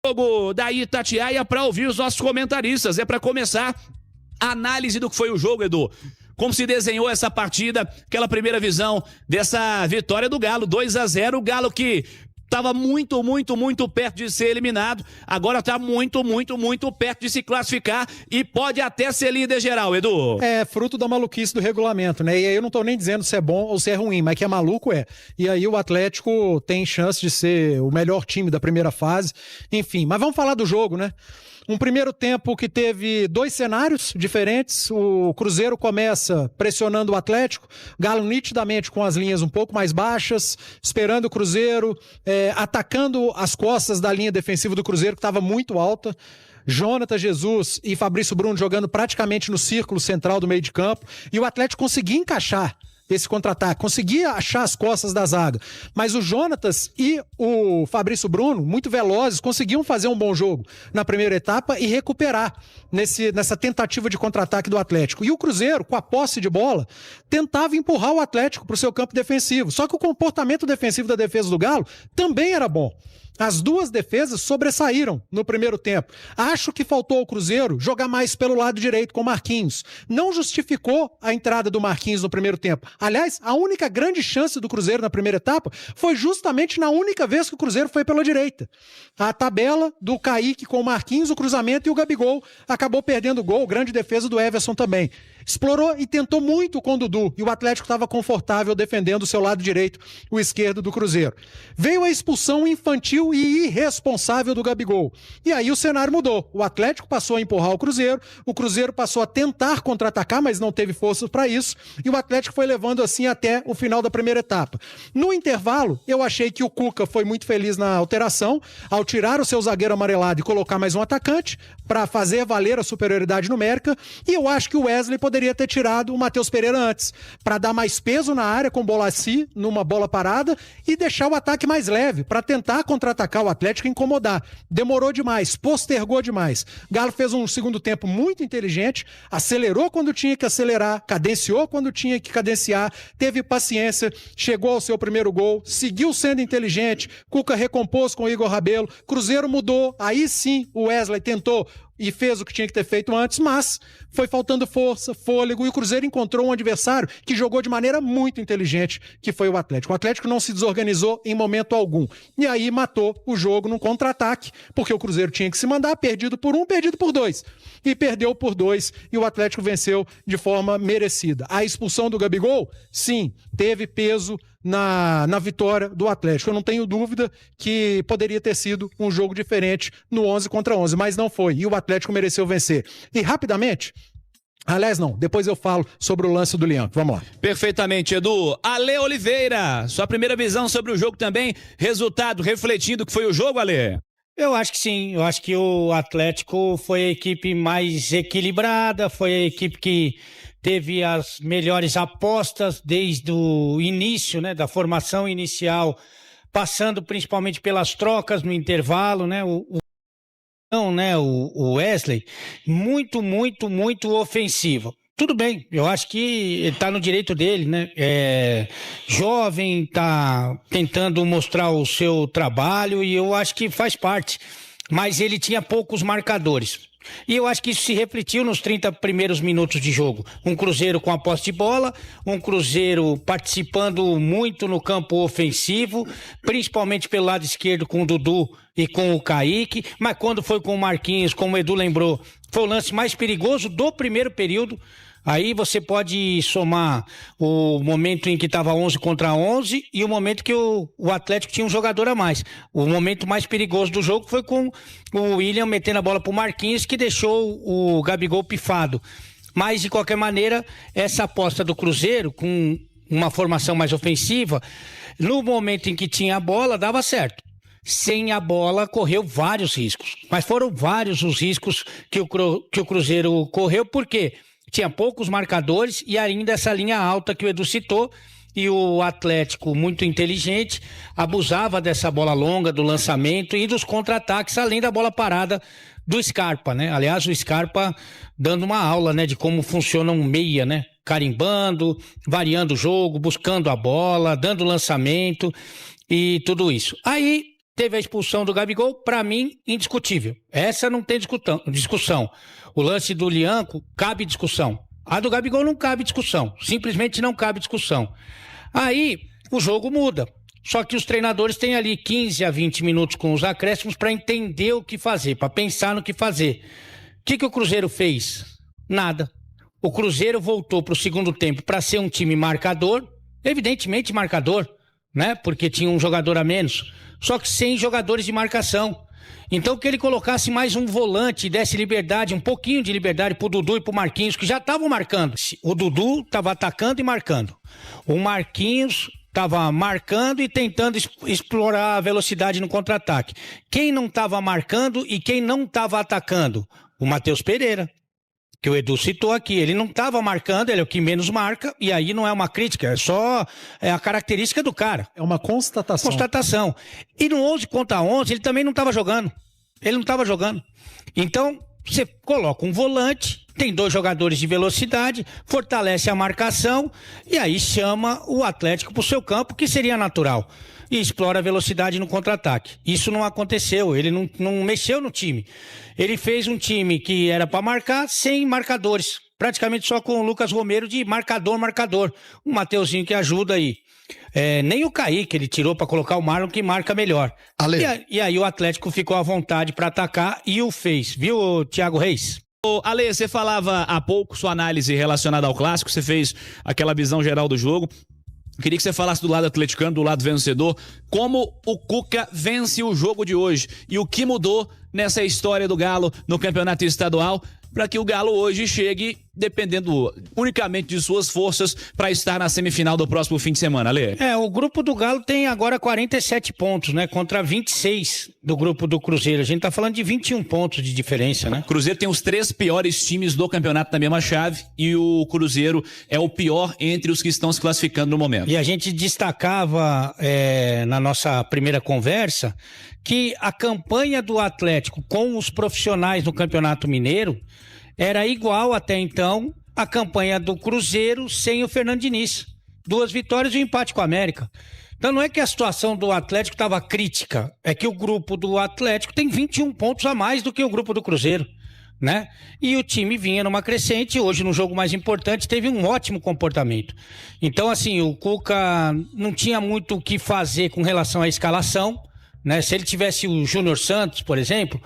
Jogo da Itatiaia para ouvir os nossos comentaristas. É para começar a análise do que foi o jogo, Edu. Como se desenhou essa partida, aquela primeira visão dessa vitória do Galo, 2-0, o Galo que estava muito perto de ser eliminado, agora está muito perto de se classificar e pode até ser líder geral, Edu. É fruto da maluquice do regulamento, né? E aí eu não tô nem dizendo se é bom ou se é ruim, mas que é maluco é. E aí o Atlético tem chance de ser o melhor time da primeira fase, enfim. Mas vamos falar do jogo, né? Um primeiro tempo que teve dois cenários diferentes. O Cruzeiro começa pressionando o Atlético, Galo nitidamente com as linhas um pouco mais baixas, esperando o Cruzeiro, atacando as costas da linha defensiva do Cruzeiro, que estava muito alta. Jonathan Jesus e Fabrício Bruno jogando praticamente no círculo central do meio de campo, e o Atlético conseguia encaixar esse contra-ataque, conseguia achar as costas da zaga, mas o Jonatas e o Fabrício Bruno, muito velozes, conseguiam fazer um bom jogo na primeira etapa e recuperar nessa tentativa de contra-ataque do Atlético. E o Cruzeiro, com a posse de bola, tentava empurrar o Atlético para o seu campo defensivo, só que o comportamento defensivo da defesa do Galo também era bom. As duas defesas sobressaíram no primeiro tempo. Acho que faltou ao Cruzeiro jogar mais pelo lado direito com o Marquinhos. Não justificou a entrada do Marquinhos no primeiro tempo. Aliás, a única grande chance do Cruzeiro na primeira etapa foi justamente na única vez que o Cruzeiro foi pela direita. A tabela do Kaique com o Marquinhos, o cruzamento, e o Gabigol acabou perdendo o gol. Grande defesa do Everson também. Explorou e tentou muito com o Dudu, e o Atlético estava confortável defendendo o seu lado direito, o esquerdo do Cruzeiro. Veio a expulsão infantil e irresponsável do Gabigol. E aí o cenário mudou. O Atlético passou a empurrar o Cruzeiro passou a tentar contra-atacar, mas não teve força para isso, e o Atlético foi levando assim até o final da primeira etapa. No intervalo, eu achei que o Cuca foi muito feliz na alteração, ao tirar o seu zagueiro amarelado e colocar mais um atacante, para fazer valer a superioridade numérica, e eu acho que o Wesley poderia ter tirado o Matheus Pereira antes, para dar mais peso na área com bola assim, numa bola parada, e deixar o ataque mais leve, para tentar contra-atacar o Atlético e incomodar. Demorou demais, postergou demais. Galo fez um segundo tempo muito inteligente, acelerou quando tinha que acelerar, cadenciou quando tinha que cadenciar, teve paciência, chegou ao seu primeiro gol, seguiu sendo inteligente, Cuca recompôs com o Igor Rabelo, Cruzeiro mudou, aí sim o Wesley tentou e fez o que tinha que ter feito antes, mas foi faltando força, fôlego, e o Cruzeiro encontrou um adversário que jogou de maneira muito inteligente, que foi o Atlético. O Atlético não se desorganizou em momento algum, e aí matou o jogo num contra-ataque, porque o Cruzeiro tinha que se mandar, perdido por um, perdido por dois, e perdeu por dois, e o Atlético venceu de forma merecida. A expulsão do Gabigol, sim, teve peso na vitória do Atlético. Eu não tenho dúvida que poderia ter sido um jogo diferente no 11 contra 11, mas não foi, e o Atlético mereceu vencer. E rapidamente, aliás não, depois eu falo sobre o lance do Leão. Vamos lá. Perfeitamente, Edu. Ale Oliveira, sua primeira visão sobre o jogo também, resultado refletindo o que foi o jogo, Ale? Eu acho que sim, eu acho que o Atlético foi a equipe mais equilibrada, foi a equipe que teve as melhores apostas desde o início, né, da formação inicial, passando principalmente pelas trocas no intervalo, né, o Wesley, muito ofensivo. Tudo bem, eu acho que ele está no direito dele, né? Jovem, está tentando mostrar o seu trabalho e eu acho que faz parte. Mas ele tinha poucos marcadores. E eu acho que isso se refletiu nos 30 primeiros minutos de jogo. Um Cruzeiro com a posse de bola, um Cruzeiro participando muito no campo ofensivo, principalmente pelo lado esquerdo com o Dudu e com o Kaique, mas quando foi com o Marquinhos, como o Edu lembrou, foi o lance mais perigoso do primeiro período. Aí você pode somar o momento em que estava 11 contra 11 e o momento que o Atlético tinha um jogador a mais. O momento mais perigoso do jogo foi com o William metendo a bola para o Marquinhos, que deixou o Gabigol pifado. Mas, de qualquer maneira, essa aposta do Cruzeiro, com uma formação mais ofensiva, no momento em que tinha a bola, dava certo. Sem a bola, correu vários riscos. Mas foram vários os riscos que o Cruzeiro correu, por quê? Tinha poucos marcadores e ainda essa linha alta que o Edu citou, e o Atlético, muito inteligente, abusava dessa bola longa, do lançamento e dos contra-ataques, além da bola parada do Scarpa, né? Aliás, o Scarpa dando uma aula, né, de como funciona um meia, né? Carimbando, variando o jogo, buscando a bola, dando lançamento e tudo isso. Aí teve a expulsão do Gabigol, para mim, indiscutível. Essa não tem discussão. O lance do Lianco, cabe discussão. A do Gabigol não cabe discussão. Simplesmente não cabe discussão. Aí, o jogo muda. Só que os treinadores têm ali 15 a 20 minutos com os acréscimos para entender o que fazer, para pensar no que fazer. O que o Cruzeiro fez? Nada. O Cruzeiro voltou para o segundo tempo para ser um time marcador, evidentemente marcador, né? Porque tinha um jogador a menos, só que sem jogadores de marcação. Então que ele colocasse mais um volante, desse liberdade, um pouquinho de liberdade pro Dudu e pro Marquinhos, que já estavam marcando. O Dudu estava atacando e marcando. O Marquinhos estava marcando e tentando explorar a velocidade no contra-ataque. Quem não estava marcando e quem não estava atacando? O Matheus Pereira, que o Edu citou aqui. Ele não estava marcando, ele é o que menos marca, e aí não é uma crítica, é só a característica do cara. É uma constatação. Constatação. E no 11 contra 11, ele também não estava jogando. Ele não estava jogando. Então, você coloca um volante, tem 2 jogadores de velocidade, fortalece a marcação e aí chama o Atlético para o seu campo, que seria natural, e explora a velocidade no contra-ataque. Isso não aconteceu, ele não mexeu no time. Ele fez um time que era para marcar sem marcadores, praticamente só com o Lucas Romero de marcador. Um Mateuzinho que ajuda aí. Nem o Kaique ele tirou para colocar o Marlon, que marca melhor. E aí o Atlético ficou à vontade para atacar e o fez, viu, Thiago Reis? Ale, você falava há pouco sua análise relacionada ao clássico, você fez aquela visão geral do jogo. Queria que você falasse do lado atleticano, do lado vencedor, como o Cuca vence o jogo de hoje e o que mudou nessa história do Galo no campeonato estadual para que o Galo hoje chegue, dependendo unicamente de suas forças, para estar na semifinal do próximo fim de semana, Ale. O grupo do Galo tem agora 47 pontos, né? Contra 26 do grupo do Cruzeiro. A gente tá falando de 21 pontos de diferença, né? O Cruzeiro tem os 3 piores times do campeonato na mesma chave e o Cruzeiro é o pior entre os que estão se classificando no momento. E a gente destacava na nossa primeira conversa que a campanha do Atlético com os profissionais no Campeonato Mineiro era igual até então à campanha do Cruzeiro sem o Fernando Diniz. 2 vitórias e um empate com a América. Então não é que a situação do Atlético estava crítica, é que o grupo do Atlético tem 21 pontos a mais do que o grupo do Cruzeiro, né? E o time vinha numa crescente, hoje no jogo mais importante teve um ótimo comportamento. Então assim, o Cuca não tinha muito o que fazer com relação à escalação, né? Se ele tivesse o Júnior Santos, por exemplo,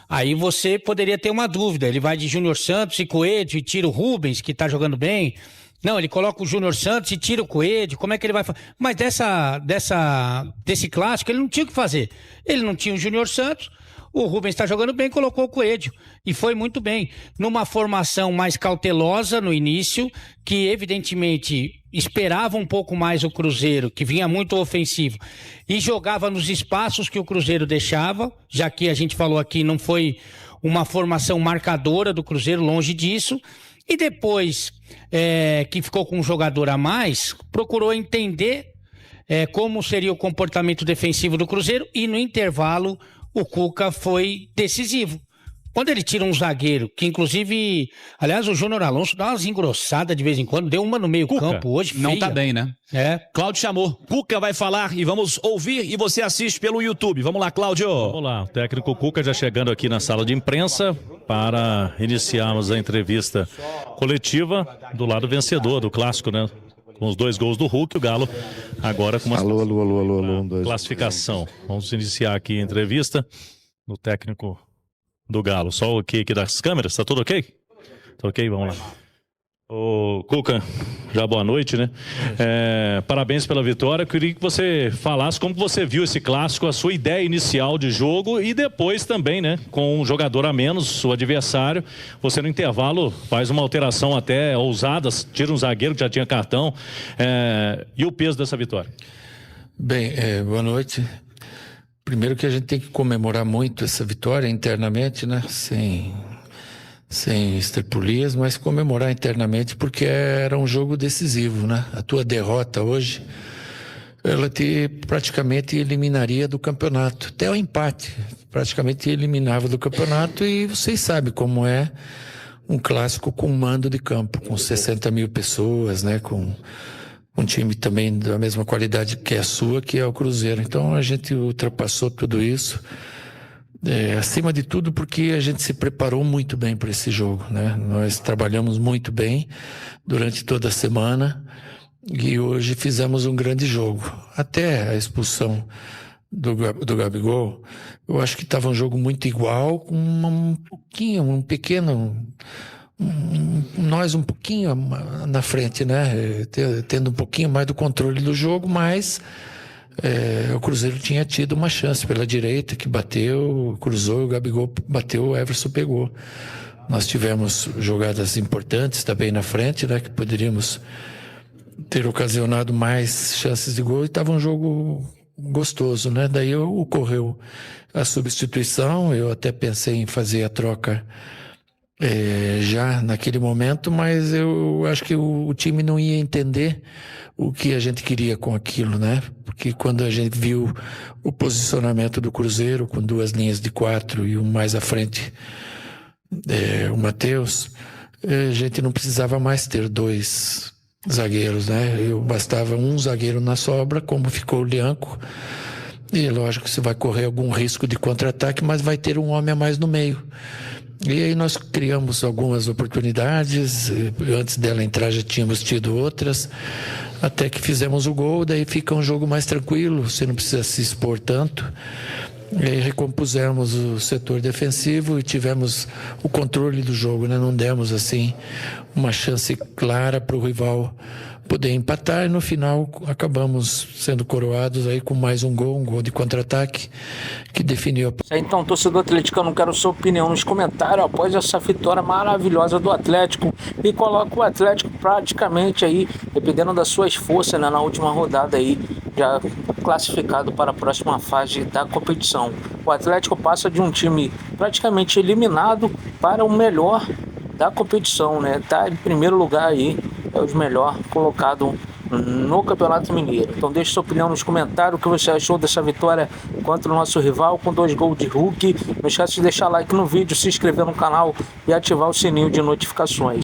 aí você poderia ter uma dúvida. Ele vai de Júnior Santos e Coelho e tira o Rubens, que tá jogando bem. Não, ele coloca o Júnior Santos e tira o Coelho. Como é que ele vai fazer? Mas desse clássico ele não tinha o que fazer. Ele não tinha o Júnior Santos, o Rubens está jogando bem, colocou o Coelho. E foi muito bem. Numa formação mais cautelosa no início, que evidentemente esperava um pouco mais o Cruzeiro, que vinha muito ofensivo, e jogava nos espaços que o Cruzeiro deixava, já que a gente falou aqui, não foi uma formação marcadora do Cruzeiro, longe disso. E depois que ficou com um jogador a mais, procurou entender como seria o comportamento defensivo do Cruzeiro, e no intervalo o Cuca foi decisivo. Quando ele tira um zagueiro, que inclusive, aliás, o Júnior Alonso dá umas engrossadas de vez em quando, deu uma no meio campo hoje, feia. Não tá bem, né? Cláudio chamou. Cuca vai falar e vamos ouvir, e você assiste pelo YouTube. Vamos lá, Cláudio. Vamos lá, o técnico Cuca já chegando aqui na sala de imprensa para iniciarmos a entrevista coletiva do lado vencedor do clássico, né? Com os 2 gols do Hulk, o Galo agora com uma classificação. Vamos iniciar aqui a entrevista do técnico do Galo. Só o ok aqui das câmeras, tá tudo ok? Tá ok? Vamos lá. Ô Cuca, já boa noite, né? Parabéns pela vitória. Eu queria que você falasse como você viu esse clássico, a sua ideia inicial de jogo e depois também, né? Com um jogador a menos, o adversário, você no intervalo faz uma alteração até ousada, tira um zagueiro que já tinha cartão. E o peso dessa vitória? Bem, boa noite. Primeiro que a gente tem que comemorar muito essa vitória internamente, né? Sem estripulias, mas comemorar internamente porque era um jogo decisivo, né? A tua derrota hoje, ela te praticamente eliminaria do campeonato. Até o empate, praticamente eliminava do campeonato, e vocês sabem como é um clássico com mando de campo, com 60 mil pessoas, né? Com um time também da mesma qualidade que a sua, que é o Cruzeiro. Então a gente ultrapassou tudo isso. Acima de tudo porque a gente se preparou muito bem para esse jogo, né? Nós trabalhamos muito bem durante toda a semana e hoje fizemos um grande jogo. Até a expulsão do Gabigol, eu acho que estava um jogo muito igual, com nós um pouquinho na frente, né? Tendo um pouquinho mais do controle do jogo, mas o Cruzeiro tinha tido uma chance pela direita, que bateu, cruzou, o Gabigol bateu, o Everson pegou. Nós tivemos jogadas importantes também na frente, né? Que poderíamos ter ocasionado mais chances de gol, e estava um jogo gostoso, né? Daí ocorreu a substituição, eu até pensei em fazer a troca já naquele momento, mas eu acho que o time não ia entender o que a gente queria com aquilo, né? Porque quando a gente viu o posicionamento do Cruzeiro com 2 linhas de 4 e um mais à frente, o Matheus, a gente não precisava mais ter 2 zagueiros, né? Bastava um zagueiro na sobra, como ficou o Lianco, e lógico que você vai correr algum risco de contra-ataque, mas vai ter um homem a mais no meio. E aí nós criamos algumas oportunidades, antes dela entrar já tínhamos tido outras, até que fizemos o gol, daí fica um jogo mais tranquilo, você não precisa se expor tanto. E aí recompusemos o setor defensivo e tivemos o controle do jogo, né? Não demos assim uma chance clara para o rival poder empatar, e no final acabamos sendo coroados aí com mais um gol de contra-ataque que definiu a... Então, torcedor atleticano, quero sua opinião nos comentários após essa vitória maravilhosa do Atlético, e coloca o Atlético praticamente aí, dependendo das suas forças, né, na última rodada aí, já classificado para a próxima fase da competição. O Atlético passa de um time praticamente eliminado para o melhor da competição, né? Tá em primeiro lugar aí, é o melhor colocado no Campeonato Mineiro. Então deixe sua opinião nos comentários, o que você achou dessa vitória contra o nosso rival, com 2 gols de Hulk. Não esqueça de deixar like no vídeo, se inscrever no canal e ativar o sininho de notificações.